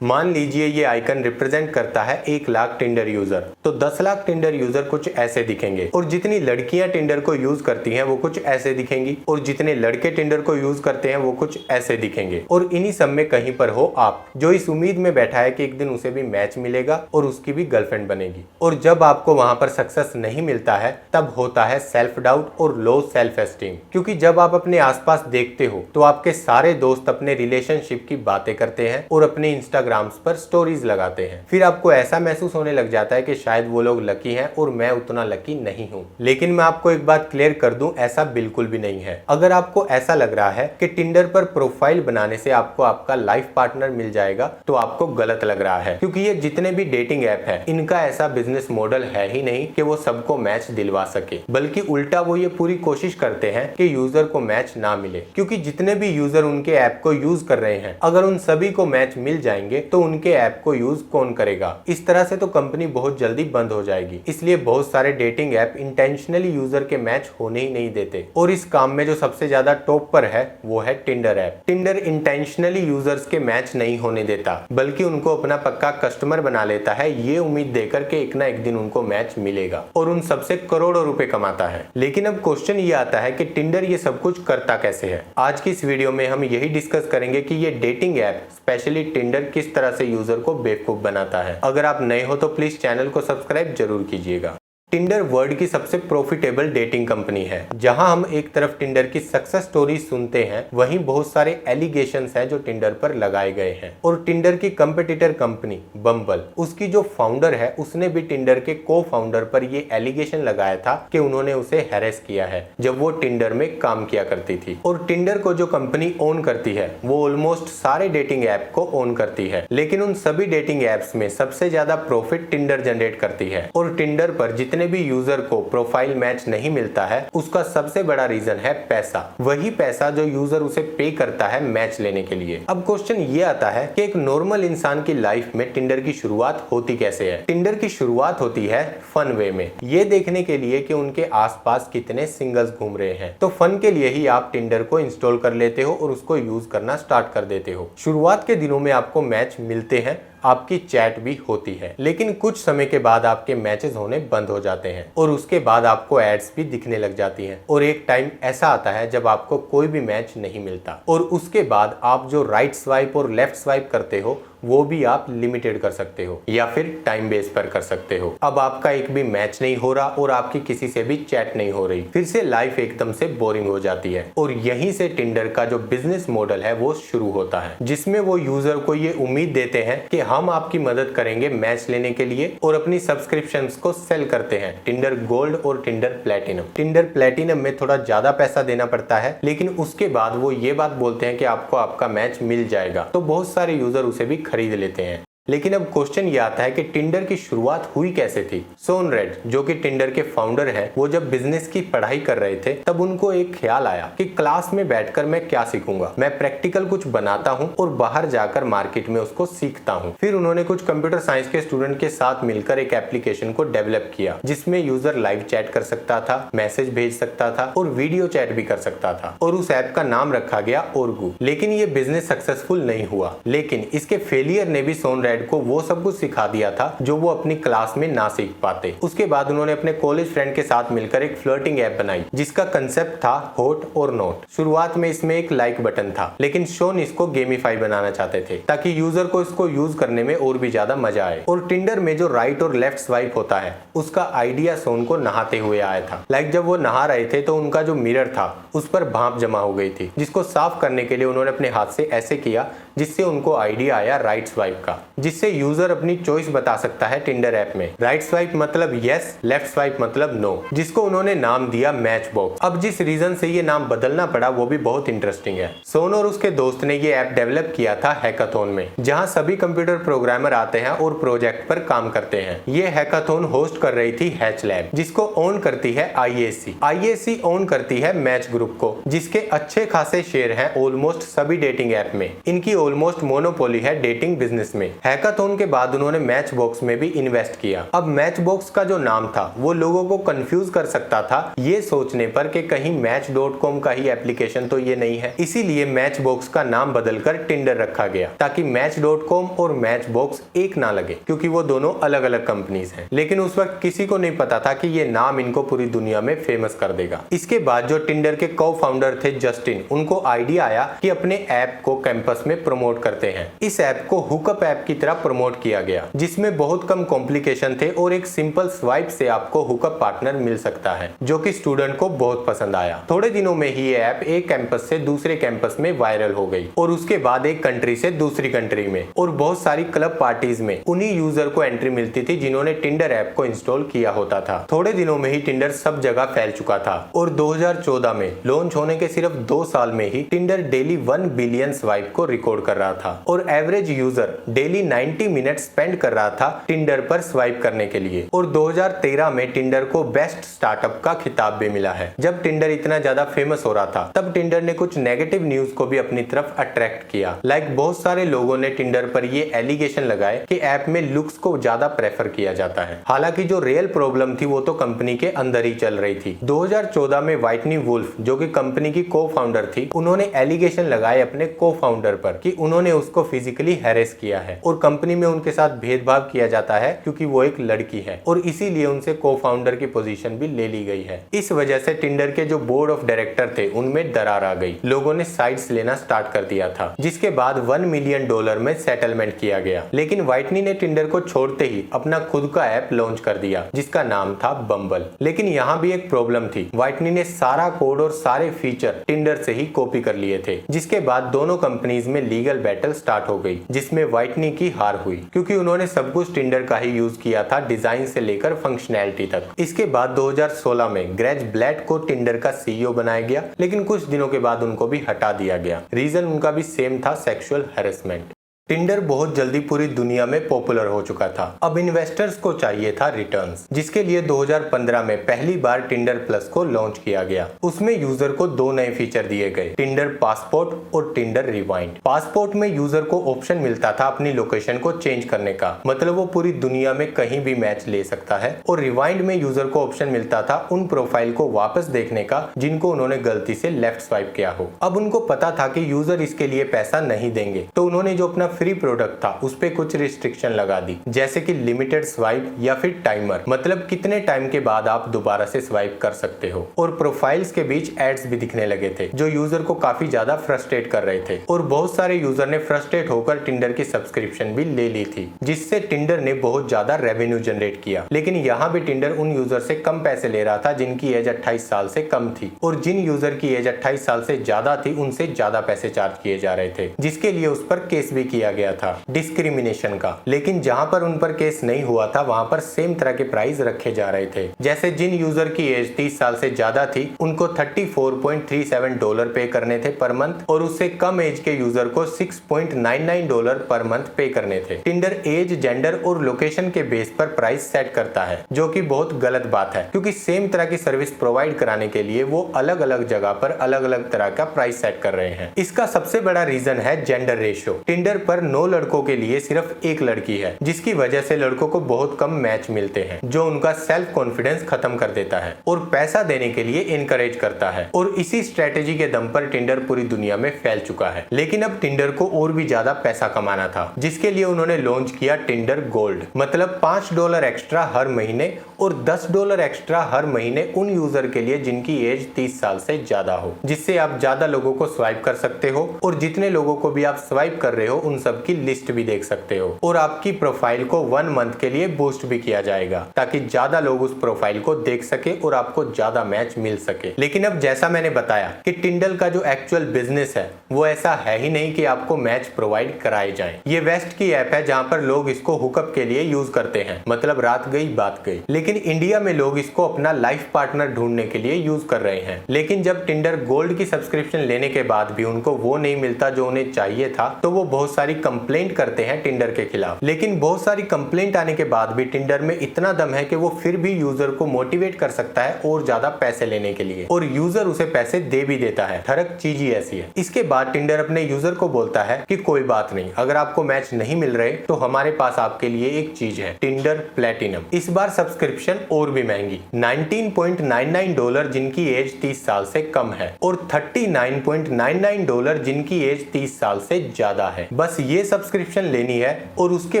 मान लीजिए ये आइकन रिप्रेजेंट करता है 1 लाख टिंडर यूजर, तो 10 लाख टिंडर यूजर कुछ ऐसे दिखेंगे, और जितनी लड़कियां टिंडर को यूज करती हैं वो कुछ ऐसे दिखेंगी, और जितने लड़के टिंडर को यूज करते हैं वो कुछ ऐसे दिखेंगे। और इन्हीं सब में कहीं पर हो आप, जो इस उम्मीद में बैठा है कि एक दिन उसे भी मैच मिलेगा और उसकी भी गर्लफ्रेंड बनेगी। और जब आपको वहां पर सक्सेस नहीं मिलता है तब होता है सेल्फ डाउट और लो सेल्फ एस्टीम, क्योंकि जब आप अपने आसपास देखते हो तो आपके सारे दोस्त अपने रिलेशनशिप की बातें करते हैं और अपने इंस्टाग्राम्स पर स्टोरीज लगाते हैं। फिर आपको ऐसा महसूस होने लग जाता है कि शायद वो लोग लकी हैं और मैं उतना लकी नहीं हूँ। लेकिन मैं आपको एक बात क्लियर कर दूं, ऐसा बिल्कुल भी नहीं है। अगर आपको ऐसा लग रहा है कि टिंडर पर प्रोफाइल बनाने से आपको आपका लाइफ पार्टनर मिल जाएगा तो आपको गलत लग रहा है, क्योंकि ये जितने भी डेटिंग ऐप है इनका ऐसा बिजनेस मॉडल है ही नहीं कि वो सबको मैच दिलवा सके, बल्कि उल्टा वो ये पूरी कोशिश करते हैं कि यूजर को मैच ना मिले। क्योंकि जितने भी यूजर उनके ऐप को यूज कर रहे हैं, अगर उन सभी को मैच मिल जाएंगे तो उनके ऐप को यूज कौन करेगा? इस तरह से तो कंपनी बहुत जल्दी बंद हो जाएगी। इसलिए बहुत सारे डेटिंग ऐप इंटेंशनली यूजर के मैच होने ही नहीं देते। और इस काम में जो सबसे ज्यादा टॉप पर है वो है Tinder app. Tinder intentionally users के मैच नहीं होने देता, बल्कि उनको अपना पक्का कस्टमर बना लेता है, ये उम्मीद देकर के एक ना एक दिन उनको मैच मिलेगा, और उन सबसे करोड़ों रुपए कमाता है। लेकिन अब क्वेश्चन ये आता है कि टिंडर ये सब कुछ करता कैसे है। आज की इस वीडियो में हम यही डिस्कस करेंगे कि ये डेटिंग ऐप स्पेशली टिंडर किस तरह से यूजर को बेवकूफ बनाता है। अगर आप नए हो तो प्लीज चैनल को सब्सक्राइब जरूर कीजिएगा। टिंडर वर्ल्ड की सबसे प्रॉफिटेबल डेटिंग कंपनी है। जहां हम एक तरफ टिंडर की सक्सेस स्टोरी सुनते हैं, वहीं बहुत सारे एलिगेशंस हैं जो टिंडर पर लगाए गए हैं। और टिंडर की कंपटीटर कंपनी बम्बल, उसकी जो फाउंडर है उसने भी टिंडर के को फाउंडर पर ये एलिगेशन लगाया था कि उन्होंने उसे हैरेस किया है जब वो टिंडर में काम किया करती थी। और टिंडर को जो कंपनी ओन करती है वो ऑलमोस्ट सारे डेटिंग ऐप को ओन करती है, लेकिन उन सभी डेटिंग ऐप्स में सबसे ज्यादा प्रॉफिट टिंडर जनरेट करती है। और टिंडर पर जितने भी यूजर को प्रोफाइल मैच नहीं मिलता है उसका सबसे बड़ा रीजन है पैसा। वही पैसा जो यूजर उसे पे करता है मैच लेने के लिए। अब क्वेश्चन ये आता है कि एक नॉर्मल इंसान की लाइफ में टिंडर की शुरुआत होती कैसे है। टिंडर की शुरुआत होती है फन वे में, ये देखने के लिए कि उनके आसपास कितने सिंगल्स घूम रहे हैं। तो फन के लिए ही आप टिंडर को इंस्टॉल कर लेते हो और उसको यूज करना स्टार्ट कर देते हो। शुरुआत के दिनों में आपको मैच मिलते हैं, आपकी चैट भी होती है, लेकिन कुछ समय के बाद आपके मैचेस होने बंद हो जाते हैं और उसके बाद आपको एड्स भी दिखने लग जाती हैं। और एक टाइम ऐसा आता है जब आपको कोई भी मैच नहीं मिलता, और उसके बाद आप जो राइट स्वाइप और लेफ्ट स्वाइप करते हो वो भी आप लिमिटेड कर सकते हो या फिर टाइम बेस पर कर सकते हो। अब आपका एक भी मैच नहीं हो रहा और आपकी किसी से भी चैट नहीं हो रही, फिर से लाइफ एकदम से बोरिंग हो जाती है। और यहीं से टिंडर का जो बिजनेस मॉडल है वो शुरू होता है, जिसमें वो यूजर को ये उम्मीद देते हैं कि हम आपकी मदद करेंगे मैच लेने के लिए, और अपनी सब्सक्रिप्शंस को सेल करते हैं टिंडर गोल्ड और टिंडर प्लेटिनम। टिंडर प्लेटिनम में थोड़ा ज्यादा पैसा देना पड़ता है, लेकिन उसके बाद वो ये बात बोलते हैं कि आपको आपका मैच मिल जाएगा, तो बहुत सारे यूजर उसे भी खरीद लेते हैं। लेकिन अब क्वेश्चन ये आता है कि टिंडर की शुरुआत हुई कैसे थी। सोन रेड जो कि टिंडर के फाउंडर हैं, वो जब बिजनेस की पढ़ाई कर रहे थे तब उनको एक ख्याल आया कि क्लास में बैठकर मैं क्या सीखूंगा, मैं प्रैक्टिकल कुछ बनाता हूं और बाहर जाकर मार्केट में उसको सीखता हूं। फिर उन्होंने कुछ कंप्यूटर साइंस के स्टूडेंट के साथ मिलकर एक एप्लीकेशन को डेवलप किया, जिसमें यूजर लाइव चैट कर सकता था, मैसेज भेज सकता था और वीडियो चैट भी कर सकता था, और उस ऐप का नाम रखा गया ओरगू। लेकिन ये बिजनेस सक्सेसफुल नहीं हुआ, लेकिन इसके फेलियर ने भी सोन रेड को वो सब कुछ सिखा दिया था जो वो अपनी क्लास में ना सीख पाते। उसके बाद उन्होंने अपने कॉलेज फ्रेंड के साथ मिलकर एक फ्लर्टिंग ऐप बनाई, जिसका कंसेप्ट था हॉट और नॉट। शुरुआत में इसमें एक लाइक बटन था, लेकिन शोन इसको गेमिफाई बनाना चाहते थे ताकि यूजर को इसको यूज करने में और भी ज्यादा मजा आए। और टिंडर में जो राइट और लेफ्ट स्वाइप होता है उसका आइडिया शोन को नहाते हुए आया था। लाइक जब वो नहा रहे थे तो उनका जो मिरर था उस पर भाप जमा हो गई थी, जिसको साफ करने के लिए उन्होंने अपने हाथ से ऐसे किया, जिससे उनको आइडिया आया राइट स्वाइप का, जिससे यूजर अपनी चॉइस बता सकता है टिंडर ऐप में। राइट स्वाइप मतलब यस, लेफ्ट स्वाइप मतलब नो, जिसको उन्होंने नाम दिया मैच बॉक्स। अब जिस रीजन से ये नाम बदलना पड़ा वो भी बहुत इंटरेस्टिंग है। सोन और उसके दोस्त ने ये ऐप डेवलप किया था हैकाथॉन में, जहां सभी कंप्यूटर प्रोग्रामर आते हैं और प्रोजेक्ट पर काम करते हैं। ये हैकाथॉन होस्ट कर रही थी हैच लैब, जिसको ओन करती है आईएसी। आईएसी ओन करती है मैच ग्रुप को, जिसके अच्छे खासे शेयर हैं ऑलमोस्ट सभी डेटिंग ऐप में। इनकी ऑलमोस्ट मोनोपोली है डेटिंग बिजनेस में। हैकाथॉन के बाद उन्होंने मैच बॉक्स में भी इन्वेस्ट किया। अब मैच बॉक्स का जो नाम था वो लोगों को कंफ्यूज कर सकता था ये सोचने पर कि कहीं Match.com का ही एप्लीकेशन तो ये नहीं है, इसीलिए मैच बॉक्स का नाम बदलकर टिंडर रखा गया ताकि Match.com और मैच बॉक्स एक ना लगे, क्योंकि वो दोनों अलग अलग कंपनीज हैं। लेकिन उस वक्त किसी को नहीं पता था कि ये नाम इनको पूरी दुनिया में फेमस कर देगा। इसके बाद जो टिंडर के को फाउंडर थे जस्टिन, उनको आइडिया आया कि अपने ऐप को कैंपस में प्रमोट करते हैं। इस ऐप को हुकअप ऐप की तरह प्रमोट किया गया, जिसमें बहुत कम कॉम्प्लिकेशन थे और एक सिंपल स्वाइप से आपको हुकअप पार्टनर मिल सकता है, जो कि स्टूडेंट को बहुत पसंद आया। थोड़े दिनों में ही ये ऐप एक कैंपस से दूसरे कैंपस में वायरल हो गई और उसके बाद एक कंट्री से दूसरी कंट्री में और बहुत सारी क्लब पार्टीज में उन्हीं यूजर को एंट्री मिलती थी जिन्होंने टिंडर ऐप को इंस्टॉल किया होता था। थोड़े दिनों में ही टिंडर सब जगह फैल चुका था और 2014 में लॉन्च होने के सिर्फ 2 साल में ही टिंडर डेली 1 बिलियन स्वाइप को रिकॉर्ड कर रहा था और average user daily 90 minute spend कर रहा था टिंडर पर स्वाइप करने के लिए। और 2013 में टिंडर को बेस्ट स्टार्टअप का खिताब भी मिला है। जब टिंडर इतना ज्यादा फेमस हो रहा था तब टिंडर ने कुछ नेगेटिव न्यूज को भी अपनी तरफ अट्रैक्ट किया। बहुत सारे लोगों ने टिंडर पर ये एलिगेशन लगाए कि ऐप में लुक्स को ज्यादा प्रेफर किया जाता है। हालांकि जो रियल प्रॉब्लम थी वो तो कंपनी के अंदर ही चल रही थी। 2014 में व्हाइटनी वुल्फ, जो कि कंपनी की को फाउंडर थी, उन्होंने एलिगेशन लगाए अपने को फाउंडर पर कि उन्होंने उसको फिजिकली हैरेस किया है और कंपनी में उनके साथ भेदभाव किया जाता है क्योंकि वो एक लड़की है और इसीलिए उनसे को फाउंडर की पोजीशन भी ले ली गई है। इस वजह से टिंडर के जो बोर्ड ऑफ डायरेक्टर थे उनमें दरार आ गई। लोगों ने साइड्स लेना स्टार्ट कर दिया था, जिसके बाद $1 मिलियन में सेटलमेंट किया गया। लेकिन व्हाइटनी ने टिंडर को छोड़ते ही अपना खुद का ऐप लॉन्च कर दिया जिसका नाम था बम्बल। लेकिन यहाँ भी एक प्रॉब्लम थी। व्हाइटनी ने सारा कोड और सारे फीचर टिंडर से ही कॉपी कर लिए थे, जिसके बाद दोनों कंपनीज में लीगल बैटल स्टार्ट हो गई, जिसमें व्हाइटनी की हार हुई क्योंकि उन्होंने सब कुछ टिंडर का ही यूज किया था, डिजाइन से लेकर फंक्शनैलिटी तक। इसके बाद 2016 में ग्रेज ब्लैट को टिंडर का सीईओ बनाया गया, लेकिन कुछ दिनों के बाद उनको भी हटा दिया गया। रीजन उनका भी सेम था, सेक्सुअल हैरेसमेंट। टिंडर बहुत जल्दी पूरी दुनिया में पॉपुलर हो चुका था। अब इन्वेस्टर्स को चाहिए था रिटर्न्स, जिसके लिए 2015 में पहली बार टिंडर प्लस को लॉन्च किया गया। उसमें यूजर को 2 नए फीचर दिए गए, टिंडर पासपोर्ट और टिंडर रिवाइंड। पासपोर्ट में यूजर को ऑप्शन मिलता था अपनी लोकेशन को चेंज करने का, मतलब वो पूरी दुनिया में कहीं भी मैच ले सकता है। और रिवाइंड में यूजर को ऑप्शन मिलता था उन प्रोफाइल को वापस देखने का जिनको उन्होंने गलती से लेफ्ट स्वाइप किया हो। अब उनको पता था कि यूजर इसके लिए पैसा नहीं देंगे, तो उन्होंने जो अपना फ्री प्रोडक्ट था उस पे कुछ रिस्ट्रिक्शन लगा दी, जैसे कि लिमिटेड स्वाइप या फिर टाइमर, मतलब कितने टाइम के बाद आप दोबारा से स्वाइप कर सकते हो। और प्रोफाइल्स के बीच एड्स भी दिखने लगे थे जो यूजर को काफी ज्यादा फ्रस्ट्रेट कर रहे थे। और बहुत सारे यूजर ने फ्रस्ट्रेट होकर टिंडर की सब्सक्रिप्शन भी ले ली थी, जिससे टिंडर ने बहुत ज्यादा रेवेन्यू जनरेट किया। लेकिन यहाँ भी टिंडर उन यूजर से कम पैसे ले रहा था जिनकी एज 28 साल से कम थी, और जिन यूजर की एज 28 साल से ज्यादा थी उनसे ज्यादा पैसे चार्ज किए जा रहे थे, जिसके लिए उस पर केस भी किया गया था डिस्क्रिमिनेशन का। लेकिन जहां पर उन पर केस नहीं हुआ था वहां पर सेम तरह के प्राइस रखे जा रहे थे। जैसे जिन यूजर की एज 30 साल से ज्यादा थी उनको $34.37 पे करने थे पर मंथ, और उससे कम एज के यूजर को $6.99 पर मंथ पे करने थे। टिंडर एज, जेंडर और लोकेशन के बेस पर प्राइस सेट करता है, जो कि बहुत गलत बात है क्योंकि सेम तरह की सर्विस प्रोवाइड कराने के लिए वो अलग अलग जगह पर अलग अलग तरह का प्राइस सेट कर रहे हैं। इसका सबसे बड़ा रीजन है जेंडर रेशियो। टिंडर पर 9 लड़कों के लिए सिर्फ 1 लड़की है, जिसकी वजह से लड़कों को बहुत कम मैच मिलते हैं, जो उनका सेल्फ कॉन्फिडेंस खत्म कर देता है और पैसा देने के लिए इनकरेज करता है। और इसी स्ट्रेटेजी के दम पर टिंडर पूरी दुनिया में फैल चुका है। लेकिन अब टिंडर को और भी ज्यादा पैसा कमाना था, जिसके लिए उन्होंने लॉन्च किया टिंडर गोल्ड, मतलब $5 एक्स्ट्रा हर महीने और $10 एक्स्ट्रा हर महीने उन यूजर के लिए जिनकी एज 30 साल से ज्यादा हो, जिससे आप ज्यादा लोगों को स्वाइप कर सकते हो और जितने लोगों को भी आप स्वाइप कर रहे हो उन सब की लिस्ट भी देख सकते हो। और आपकी प्रोफाइल को 1 मंथ के लिए बूस्ट भी किया जाएगा ताकि ज्यादा लोग उस प्रोफाइल को देख सके और आपको ज्यादा मैच मिल सके। लेकिन अब जैसा मैंने बताया कि टिंडर का जो एक्चुअल बिजनेस है वो ऐसा है ही नहीं कि आपको मैच प्रोवाइड कराए जाएं। ये वेस्ट की ऐप है जहां पर लोग इसको हुकअप के लिए यूज करते हैं, मतलब रात गई बात गई। लेकिन इंडिया में लोग इसको अपना लाइफ पार्टनर ढूंढने के लिए यूज कर रहे हैं। लेकिन जब टिंडर गोल्ड की सब्सक्रिप्शन लेने के बाद भी उनको वो नहीं मिलता जो उन्हें चाहिए था, तो वो बहुत सारी सारी कंप्लेंट करते हैं टिंडर के खिलाफ, लेकिन बहुत सारी कंप्लेंट आने के बाद भी टिंडर में इतना दम है कि वो फिर भी यूजर को मोटिवेट कर सकता है और ज्यादा पैसे लेने के लिए, और यूजर उसे पैसे दे भी देता है। फर्क चीज ही ऐसी है। इसके बाद टिंडर अपने यूजर को बोलता है कि कोई बात नहीं, अगर आपको मैच नहीं मिल रहे तो हमारे पास आपके लिए एक चीज है, टिंडर प्लेटिनम। इस बार सब्सक्रिप्शन और भी महंगी, $19.99 जिनकी एज 30 साल से कम है और $39.99 जिनकी एज 30 साल से ज्यादा है। बस ये सब्सक्रिप्शन लेनी है और उसके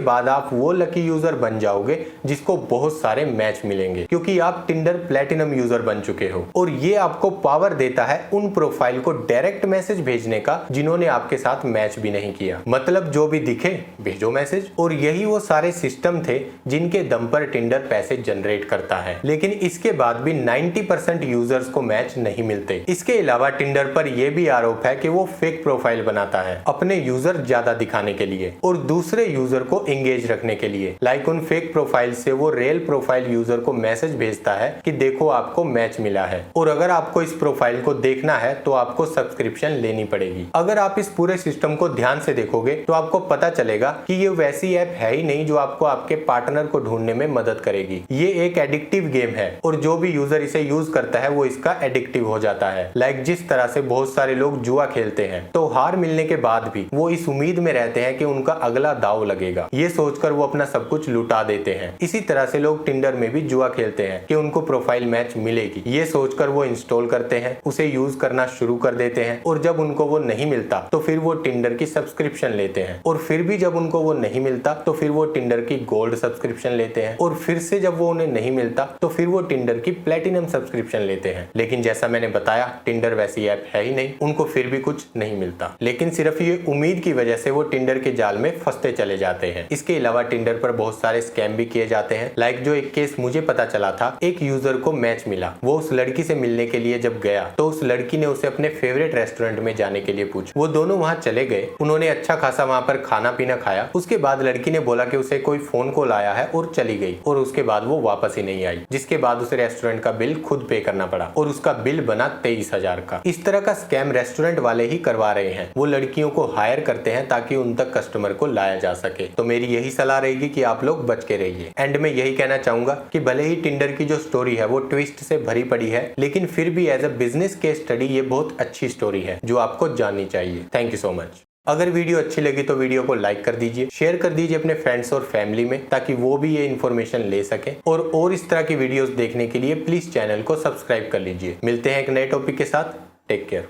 बाद आप वो लकी यूजर बन जाओगे जिसको बहुत सारे मैच मिलेंगे, क्योंकि आप टिंडर प्लेटिनम यूजर बन चुके हो। और ये आपको पावर देता है उन प्रोफाइल को डायरेक्ट मैसेज भेजने का जिन्होंने आपके साथ मैच भी नहीं किया, मतलब जो भी दिखे भेजो मैसेज। और यही वो सारे सिस्टम थे जिनके दम पर टिंडर पैसे जनरेट करता है, लेकिन इसके बाद भी 90% यूजर्स को मैच नहीं मिलते। इसके अलावा टिंडर पर यह भी आरोप है कि वो फेक प्रोफाइल बनाता है अपने यूजर ज्यादा दिखाने के लिए और दूसरे यूजर को एंगेज रखने के लिए। लाइक उन फेक प्रोफाइल से वो रियल प्रोफाइल यूजर को मैसेज भेजता है कि देखो आपको मैच मिला है, और अगर आपको इस प्रोफाइल को देखना है तो आपको सब्सक्रिप्शन लेनी पड़ेगी। अगर आप इस पूरे सिस्टम को ध्यान से देखोगे तो आपको पता चलेगा कि ये वैसी ऐप है ही नहीं जो आपको आपके पार्टनर को ढूंढने में मदद करेगी। ये एक एडिक्टिव गेम है और जो भी यूजर इसे यूज करता है वो इसका एडिक्टिव हो जाता है। लाइक जिस तरह से बहुत सारे लोग जुआ खेलते हैं तो हार मिलने के बाद भी वो इस उम्मीद में रहते हैं कि उनका अगला दाव लगेगा, ये सोचकर वो अपना सब कुछ लुटा देते हैं। इसी तरह से लोग टिंडर में भी जुआ खेलते हैं कि उनको प्रोफाइल मैच मिलेगी, ये सोचकर वो इंस्टॉल करते हैं, उसे यूज करना शुरू कर देते हैं, और जब उनको वो नहीं मिलता तो फिर वो टिंडर की सब्सक्रिप्शन लेते हैं, और फिर भी जब उनको वो नहीं मिलता तो फिर वो टिंडर की गोल्ड सब्सक्रिप्शन लेते हैं, और फिर से जब वो उन्हें नहीं मिलता तो फिर वो टिंडर की प्लेटिनम सब्सक्रिप्शन लेते हैं। लेकिन जैसा मैंने बताया टिंडर वैसी ऐप है ही नहीं, उनको फिर भी कुछ नहीं मिलता, लेकिन सिर्फ ये उम्मीद की वजह से वो टिंडर के जाल में फंसते चले जाते हैं। इसके अलावा टिंडर पर बहुत सारे स्कैम भी किए जाते हैं। लाइक जो एक केस मुझे पता चला था, एक यूजर को मैच मिला, वो उस लड़की से मिलने के लिए जब गया तो उस लड़की ने उसे अपने फेवरेट रेस्टोरेंट में जाने के लिए पूछा। वो दोनों वहां चले गए, उन्होंने अच्छा खासा वहां पर खाना पीना खाया। उसके बाद लड़की ने बोला कि उसे कोई फोन कॉल आया है और चली गई, और उसके बाद वो वापस ही नहीं आई, जिसके बाद उसे रेस्टोरेंट का बिल खुद पे करना पड़ा और उसका बिल बना 23,000 का। इस तरह का स्कैम रेस्टोरेंट वाले ही करवा रहे हैं। वो लड़कियों को हायर करते हैं ताकि उन तक कस्टमर को लाया जा सके। तो मेरी यही सलाह रहेगी कि आप लोग बच के रहिए। एंड में यही कहना चाहूंगा कि भले ही टिंडर की जो स्टोरी है वो ट्विस्ट से भरी पड़ी है, लेकिन फिर भी as a business case study ये बहुत अच्छी स्टोरी है जो आपको जाननी चाहिए। Thank you so much. अगर वीडियो अच्छी लगी तो वीडियो को लाइक कर दीजिए, शेयर कर दीजिए अपने फ्रेंड्स और फैमिली में, ताकि वो भी ये इन्फॉर्मेशन ले सके। और इस तरह की वीडियोस देखने के लिए प्लीज चैनल को सब्सक्राइब कर लीजिए। मिलते हैं एक नए टॉपिक के साथ। Take care.